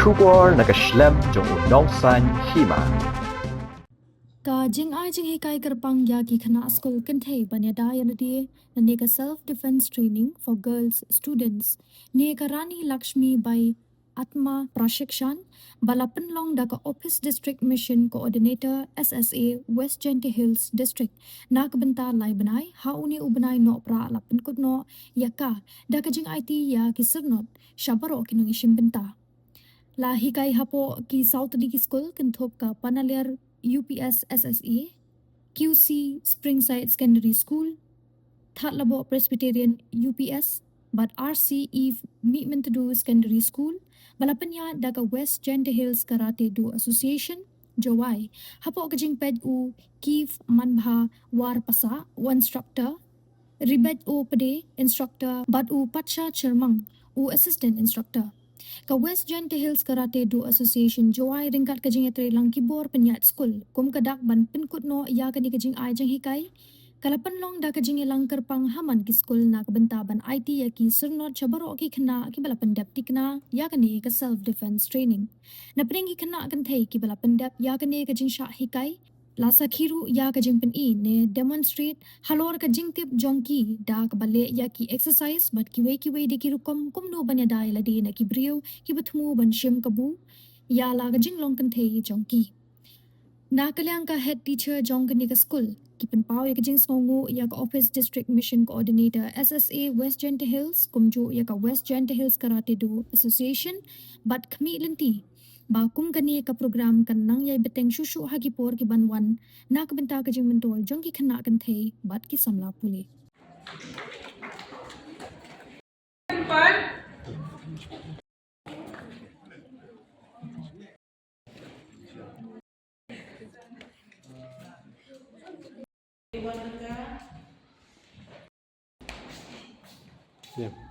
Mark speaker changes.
Speaker 1: Shugor nakaslem jong unongsan Hima.
Speaker 2: Ka Jinghikai kerpang ya ki Khynnah school Kynthei banyada yanadi neka self-defense training for girls students. Neka Rani Lakshmi by Atma Prashikshan bala Pynlong daka Office District Mission Coordinator SSA West Genti Hills District nak Bynta lai benai hauni ubenai no pra la penkut no yaka daka jing IT ya ki sernot syabaro kinong ishim Bynta. La hikai hapo ki South Diki School kenthop ka panalir UPS SSE, QC Springside Secondary School, That Labo Presbyterian UPS, but RC Eve Meetment to Do Secondary School, balapanya daga West Genti Hills Karate Do Association, Jowai, hapo kajing ped u Kiev Manbha War Pasa, one instructor, Ribet u Pede instructor, but u Pacha Chermang, u assistant instructor. Ka West Genti Hills Karate Do Association Joai ringkat kajing etre lang kibor penyat school kum kadak ban penkut no ya kani kajing ai Jinghikai kala Pynlong da kajing ilang kerpang haman ki school na kabenta ban IT ya ki sernot chabaro ki Khynnah ki bala pendap tikna ya kani ka self defense training na pring ki Khynnah Kynthei ki bala pendap ya kani kajing sha hikai Lasa kiru ya kajing pen I ne demonstrate halor kajing tip jongki da kabale ya ki exercise but kiwe di kiru kom no banya da Ïalade na ki brio ki betmu ban shim kabu ya la kajing long Kynthei jongki na kalyang ka head teacher jong kani ka school ki pen pau ya kajing snongo ya ka office district mission coordinator SSA West Genti Hills kumjo ya ka West Genti Hills Karate Do Association but kami lenti ba kum kani ka program kan nang yai beteng shushu hagi por ki banwan na ka benta ka jing mentol jong ki Khynnah Kynthei bat ki samla puli
Speaker 3: Yeah.